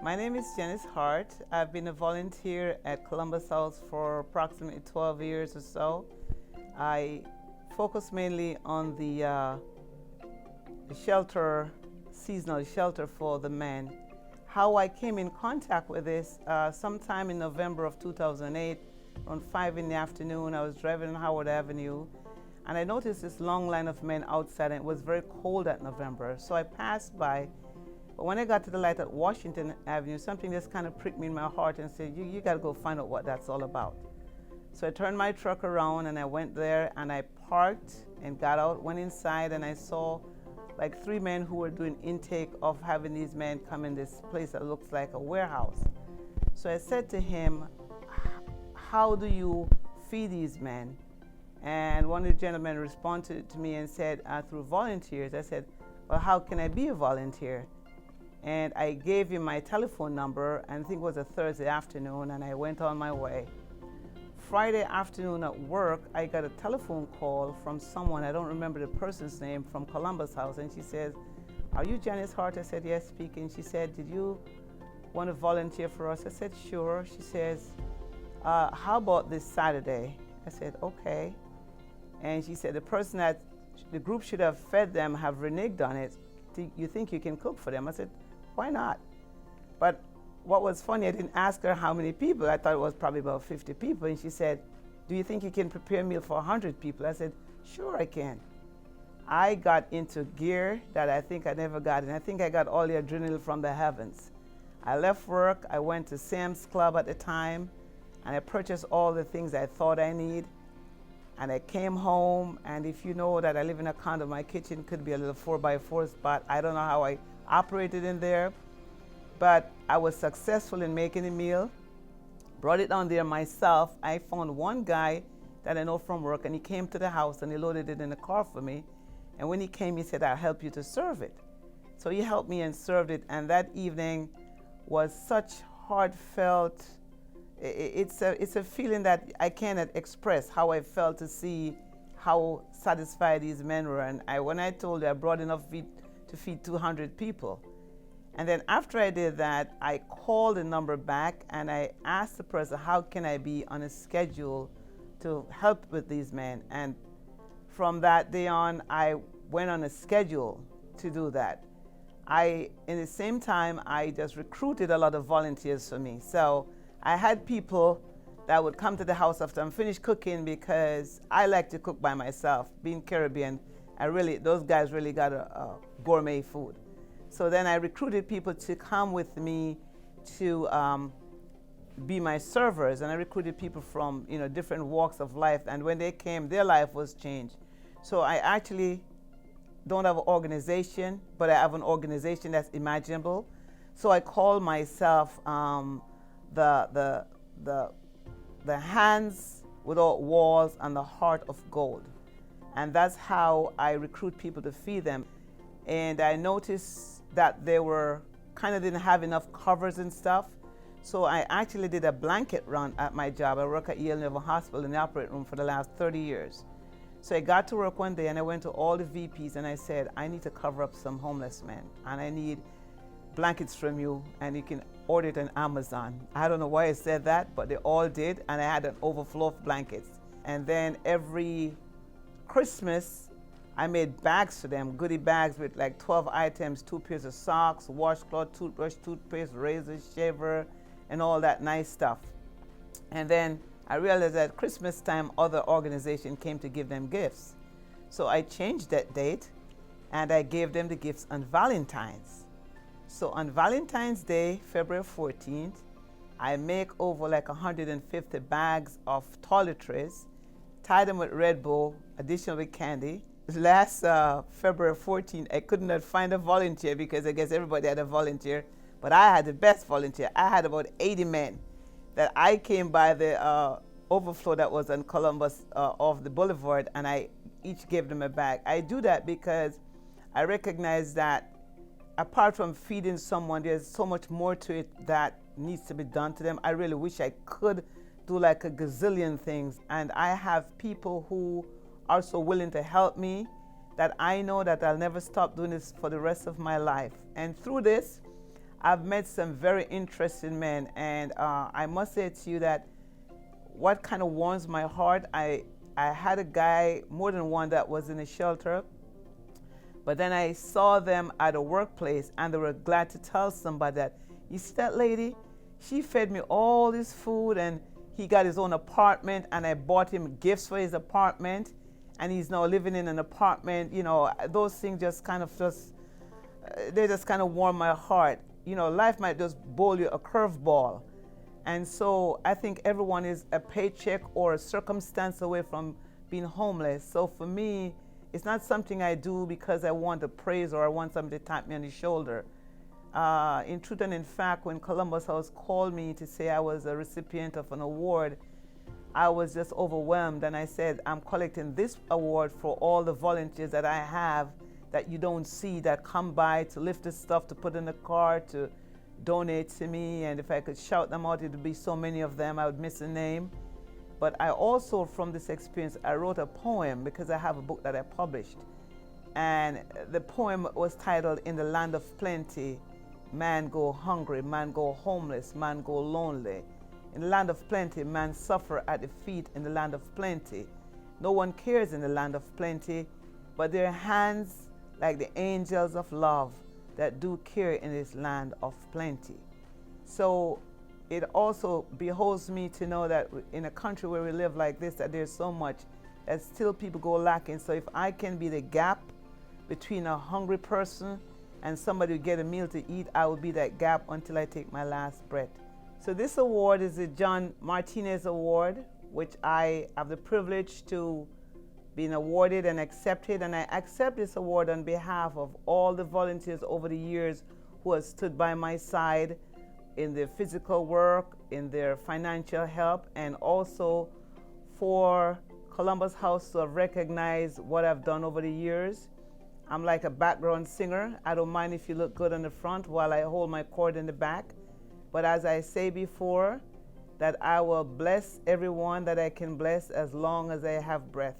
My name is Janice Hart. I've been a volunteer at Columbus House for approximately 12 years or so. I focus mainly on the shelter, seasonal shelter for the men. How I came in contact with this, sometime in November of 2008, around 5 in the afternoon, I was driving on Howard Avenue, and I noticed this long line of men outside, and it was very cold that November. So I passed by. But when I got to the light at Washington Avenue, something just kind of pricked me in my heart and said, you got to go find out what that's all about. So I turned my truck around and I went there and I parked and got out, went inside, and I saw like 3 men who were doing intake of having these men come in this place that looks like a warehouse. So I said to him, how do you feed these men? And one of the gentlemen responded to me and said, through volunteers. I said, well, how can I be a volunteer? And I gave him my telephone number, and I think it was a Thursday afternoon, and I went on my way. Friday afternoon at work, I got a telephone call from someone, I don't remember the person's name, from Columbus House, and she says, are you Janice Hart? I said, yes, speaking. She said, did you want to volunteer for us? I said, sure. She says, how about this Saturday? I said, okay. And she said, the person that the group should have fed them have reneged on it. Do you think you can cook for them? I said, why not? But what was funny, I didn't ask her how many people. I thought it was probably about 50 people. And she said, do you think you can prepare a meal for 100 people? I said, sure I can. I got into gear that I think I never got, and I think I got all the adrenaline from the heavens. I left work, I went to Sam's Club at the time, and I purchased all the things I thought I need. And I came home, and if you know that I live in a condo, my kitchen could be a little 4x4 spot. I don't know how I operated in there, but I was successful in making a meal. Brought it down there myself. I found one guy that I know from work, and he came to the house and he loaded it in the car for me. And when he came, he said, I'll help you to serve it. So he helped me and served it, and that evening was such heartfelt. It's a feeling that I cannot express, how I felt to see how satisfied these men were. And when I told you I brought enough meat to feed 200 people. And then after I did that, I called the number back and I asked the person, how can I be on a schedule to help with these men? And from that day on, I went on a schedule to do that. In the same time, I just recruited a lot of volunteers for me. So I had people that would come to the house after I'm finished cooking, because I like to cook by myself. Being Caribbean, those guys really got a gourmet food. So then I recruited people to come with me to be my servers, and I recruited people from different walks of life. And when they came, their life was changed. So I actually don't have an organization, but I have an organization that's imaginable. So I call myself the hands without walls and the heart of gold. And that's how I recruit people to feed them. And I noticed that they didn't have enough covers and stuff. So I actually did a blanket run at my job. I work at Yale Naval Hospital in the operating room for the last 30 years. So I got to work one day and I went to all the VPs and I said, I need to cover up some homeless men, and I need blankets from you, and you can order it on Amazon. I don't know why I said that, but they all did, and I had an overflow of blankets. And then every Christmas, I made bags for them, goodie bags with like 12 items, 2 pairs of socks, washcloth, toothbrush, toothpaste, razor, shaver, and all that nice stuff. And then I realized that Christmas time, other organizations came to give them gifts. So I changed that date, and I gave them the gifts on Valentine's. So on Valentine's Day, February 14th, I make over like 150 bags of toiletries, tie them with red bow, additional with candy. Last February 14th, I could not find a volunteer, because I guess everybody had a volunteer, but I had the best volunteer. I had about 80 men that I came by the overflow that was on Columbus off the boulevard, and I each gave them a bag. I do that because I recognize that apart from feeding someone, there's so much more to it that needs to be done to them. I really wish I could do like a gazillion things, and I have people who are so willing to help me that I know that I'll never stop doing this for the rest of my life. And through this, I've met some very interesting men, and I must say to you that what kind of warms my heart, I had a guy, more than one, that was in a shelter, but then I saw them at a workplace, and they were glad to tell somebody that, you see that lady? She fed me all this food, and he got his own apartment, and I bought him gifts for his apartment, and he's now living in an apartment. You know, those things just kind of they just kind of warm my heart. You know, life might just bowl you a curveball. And so I think everyone is a paycheck or a circumstance away from being homeless. So for me, it's not something I do because I want the praise or I want somebody to tap me on the shoulder. In truth and in fact, when Columbus House called me to say I was a recipient of an award, I was just overwhelmed, and I said, I'm collecting this award for all the volunteers that I have that you don't see, that come by to lift the stuff, to put in the car, to donate to me. And if I could shout them out, it would be so many of them, I would miss a name. But I also, from this experience, I wrote a poem because I have a book that I published. And the poem was titled, In the Land of Plenty, Man go hungry, man go homeless, man go lonely. In the land of plenty, man suffer at the feet in the land of plenty. No one cares in the land of plenty, but their hands like the angels of love that do care in this land of plenty. So it also behoves me to know that in a country where we live like this, that there's so much that still people go lacking. So if I can be the gap between a hungry person and somebody who get a meal to eat, I will be that gap until I take my last breath. So this award is the John Martinez Award, which I have the privilege to be awarded and accepted. And I accept this award on behalf of all the volunteers over the years who have stood by my side in their physical work, in their financial help, and also for Columbus House to have recognized what I've done over the years. I'm like a background singer. I don't mind if you look good on the front while I hold my chord in the back. But as I say before, that I will bless everyone that I can bless as long as I have breath.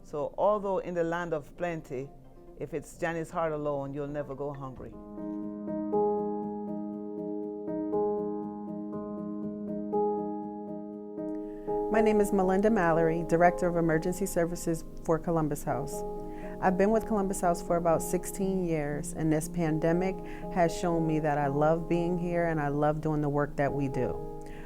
So although in the land of plenty, if it's Janice Hart alone, you'll never go hungry. My name is Malynda Mallory, Director of Emergency Services for Columbus House. I've been with Columbus House for about 16 years, and this pandemic has shown me that I love being here and I love doing the work that we do.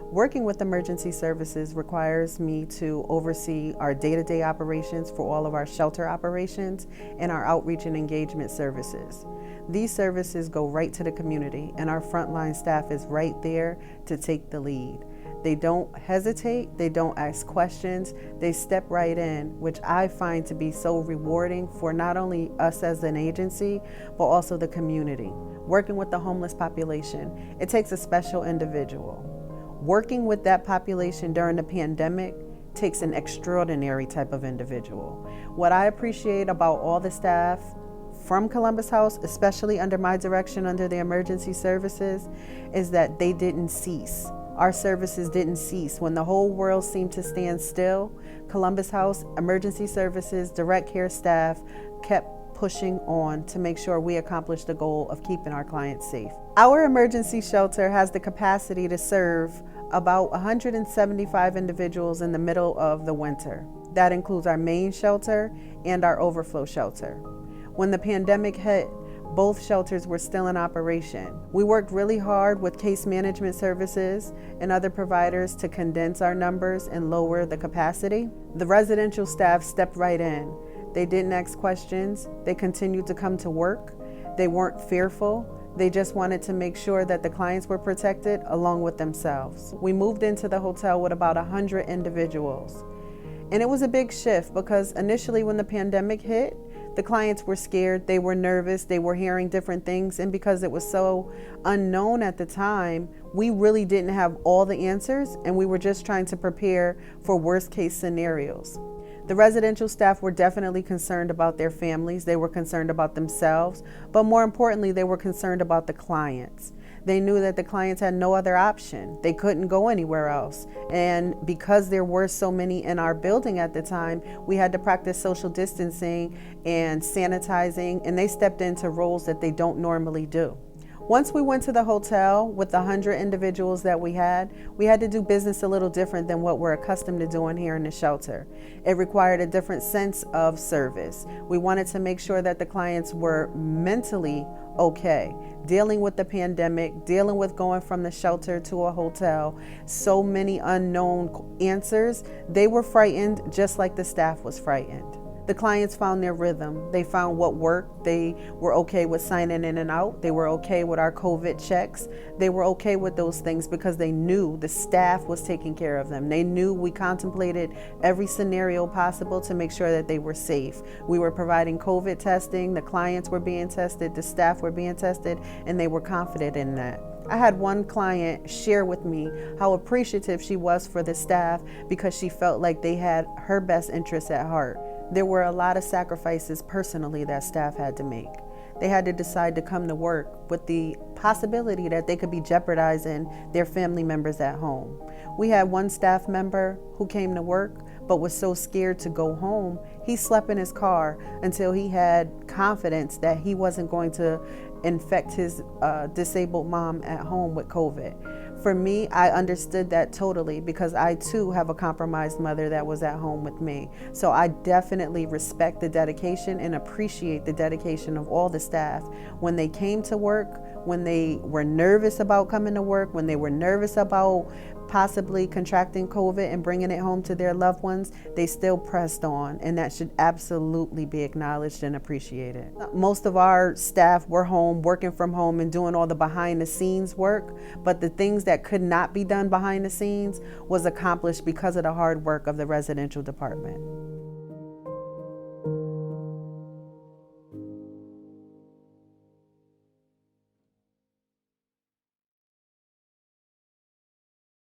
Working with emergency services requires me to oversee our day-to-day operations for all of our shelter operations and our outreach and engagement services. These services go right to the community, and our frontline staff is right there to take the lead. They don't hesitate, they don't ask questions, they step right in, which I find to be so rewarding for not only us as an agency, but also the community. Working with the homeless population, it takes a special individual. Working with that population during the pandemic takes an extraordinary type of individual. What I appreciate about all the staff from Columbus House, especially under my direction under the emergency services, is that they didn't cease. Our services didn't cease. When the whole world seemed to stand still, Columbus House, emergency services, direct care staff kept pushing on to make sure we accomplished the goal of keeping our clients safe. Our emergency shelter has the capacity to serve about 175 individuals in the middle of the winter. That includes our main shelter and our overflow shelter. When the pandemic hit, both shelters were still in operation. We worked really hard with case management services and other providers to condense our numbers and lower the capacity. The residential staff stepped right in. They didn't ask questions. They continued to come to work. They weren't fearful. They just wanted to make sure that the clients were protected along with themselves. We moved into the hotel with about 100 individuals. And it was a big shift because initially when the pandemic hit, the clients were scared, they were nervous, they were hearing different things, and because it was so unknown at the time, we really didn't have all the answers, and we were just trying to prepare for worst case scenarios. The residential staff were definitely concerned about their families, they were concerned about themselves, but more importantly, they were concerned about the clients. They knew that the clients had no other option. They couldn't go anywhere else. And because there were so many in our building at the time, we had to practice social distancing and sanitizing, and they stepped into roles that they don't normally do. Once we went to the hotel with the 100 individuals that we had to do business a little different than what we're accustomed to doing here in the shelter. It required a different sense of service. We wanted to make sure that the clients were mentally okay, dealing with the pandemic, dealing with going from the shelter to a hotel, so many unknown answers. They were frightened just like the staff was frightened. The clients found their rhythm. They found what worked. They were okay with signing in and out. They were okay with our COVID checks. They were okay with those things because they knew the staff was taking care of them. They knew we contemplated every scenario possible to make sure that they were safe. We were providing COVID testing. The clients were being tested. The staff were being tested, and they were confident in that. I had one client share with me how appreciative she was for the staff because she felt like they had her best interests at heart. There were a lot of sacrifices personally that staff had to make. They had to decide to come to work with the possibility that they could be jeopardizing their family members at home. We had one staff member who came to work but was so scared to go home, he slept in his car until he had confidence that he wasn't going to infect his disabled mom at home with COVID. For me, I understood that totally because I too have a compromised mother that was at home with me. So I definitely respect the dedication and appreciate the dedication of all the staff. When they came to work, when they were nervous about coming to work, when they were nervous about possibly contracting COVID and bringing it home to their loved ones, they still pressed on, and that should absolutely be acknowledged and appreciated. Most of our staff were home, working from home and doing all the behind the scenes work, but the things that could not be done behind the scenes was accomplished because of the hard work of the residential department.